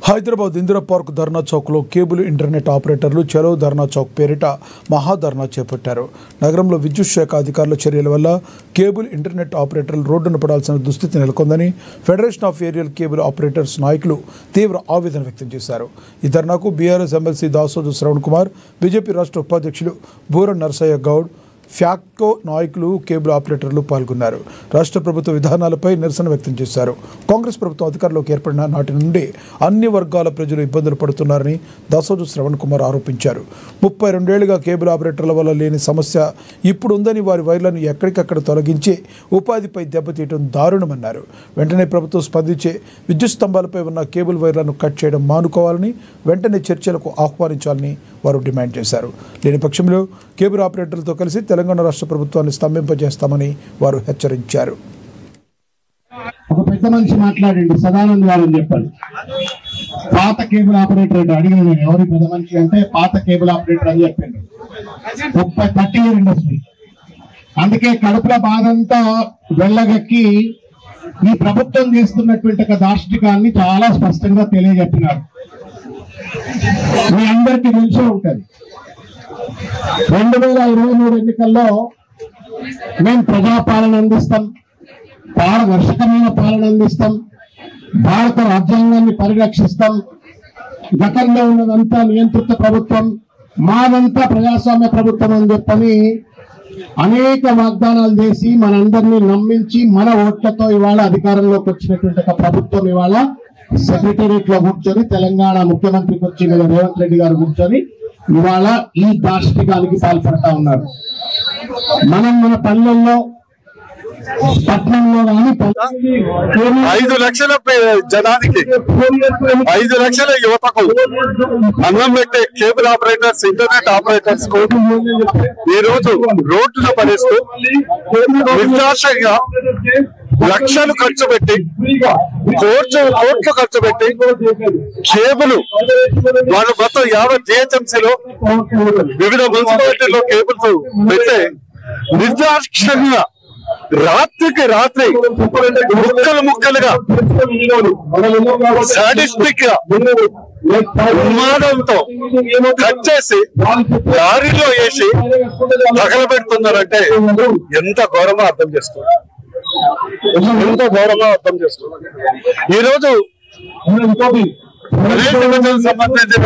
Hyderabad Indira park ధర్నా చౌక్లో cable internet ఆపరేటర్లు చలో ధర్నా చౌక్ పేరిట మహాధర్నా చేపట్టారు. నగరంలో విద్యుత్ శాఖ అధికారుల చర్యల వల్ల కేబుల్ ఇంటర్నెట్ ఆపరేటర్లు రోడ్డున పడాల్సిన దుస్థితి నెలకొందని federation of aerial cable operators నాయకులు తీవ్ర ఆవేదన వ్యక్తం చేశారు. ఈ ధర్నాకు BRS MLC Dasoju Sravan Kumar, BJP రాష్ట్ర ఉపాధ్యక్షులు బూర నరసయ్య గౌడ్, ఫ్యాక్టో నాయకులు, కేబుల్ ఆపరేటర్లు పాల్గొన్నారు. రాష్ట్ర ప్రభుత్వ విధానాలపై నిరసన వ్యక్తం చేశారు. కాంగ్రెస్ ప్రభుత్వం అధికారంలోకి ఏర్పడిన నాటి నుండి అన్ని వర్గాల ప్రజలు ఇబ్బందులు పడుతున్నారని దాసోజు శ్రవణ్ కుమార్ ఆరోపించారు. 32 ఏళ్లుగా కేబుల్ ఆపరేటర్ల వల్ల లేని సమస్య ఇప్పుడు ఉందని, వారి వైర్లను ఎక్కడికక్కడ తొలగించి ఉపాధిపై దెబ్బతీయడం దారుణమన్నారు. వెంటనే ప్రభుత్వం స్పందించి విద్యుత్ స్తంభాలపై ఉన్న కేబుల్ వైర్లను కట్ చేయడం మానుకోవాలని, వెంటనే చర్చలకు ఆహ్వానించాలని వారు డిమాండ్ చేశారు. లేని పక్షంలో కేబుల్ ఆపరేటర్లతో కలిసి తెలంగాణ రాష్ట్ర ప్రభుత్వాన్ని స్తంభింపజేస్తామని వారు హెచ్చరించారు. ఒక పెద్ద మనిషి మాట్లాడండి, సదానంద్ గారు అని చెప్పాలి. పాత కేబుల్ ఆపరేటర్ అడిగాను నేను, ఎవరి పెద్ద మనిషి అంటే పాత కేబుల్ ఆపరేటర్ అని చెప్పాను. 30 ఇయర్ ఇండస్ట్రీ. అందుకే కడుపుల బాధంతా వెళ్ళగక్కి ఈ ప్రభుత్వం చేస్తున్నటువంటి ఒక దార్శనికాన్ని చాలా స్పష్టంగా తెలియజెప్పినారు. మీ అందరికీ తెలిసే ఉంటుంది, 2023 ఎన్నికల్లో మేము ప్రజాపాలన అందిస్తాం, పారదర్శకమైన పాలన అందిస్తాం, భారత రాజ్యాంగాన్ని పరిరక్షిస్తాం, గతంలో ఉన్నదంతా నియంత్రిత ప్రభుత్వం, మాదంతా ప్రజాస్వామ్య ప్రభుత్వం అని చెప్పని అనేక వాగ్దానాలు చేసి మనందరినీ నమ్మించి మన ఓట్లతో ఇవాళ అధికారంలోకి వచ్చినటువంటి ఒక ప్రభుత్వం ఇవాళ సెక్రటేరియట్ లో కూర్చొని, తెలంగాణ ముఖ్యమంత్రి వచ్చి రేవంత్ రెడ్డి గారు కూర్చొని ఇవాళ ఈ దార్శనికానికి పాల్పడతా ఉన్నారు. మనం మన పల్లెల్లో, పట్టణంలో కానీ 5 లక్షల జనానికి, 5 లక్షల యువతకు అన్నం పెట్టే కేబుల్ ఆపరేటర్స్, ఇంటర్నెట్ ఆపరేటర్స్ కు ఈ రోజు రోడ్డున పడేస్తూ నిర్దాక్షంగా లక్షలు ఖర్చు పెట్టి, కోట్లు ఖర్చు పెట్టి కేబుల్ వాళ్ళు మొత్తం 50 జిహెచ్ఎంసీలో వివిధ మున్సిపాలిటీలో కేబుల్స్ పెట్టే నిర్దాక్షంగా రాత్రికి రాత్రి ముక్కలుగా సాడిస్టిక్ గా ఉన్మాదంతో కట్ చేసి లారీలో వేసి తగలబెడుతున్నారంటే ఎంత ఘోరంగా అర్థం చేస్తున్నారు, ఎంత ఘోరంగా అర్థం చేస్తున్నారు. ఈ రోజు సంబంధించిన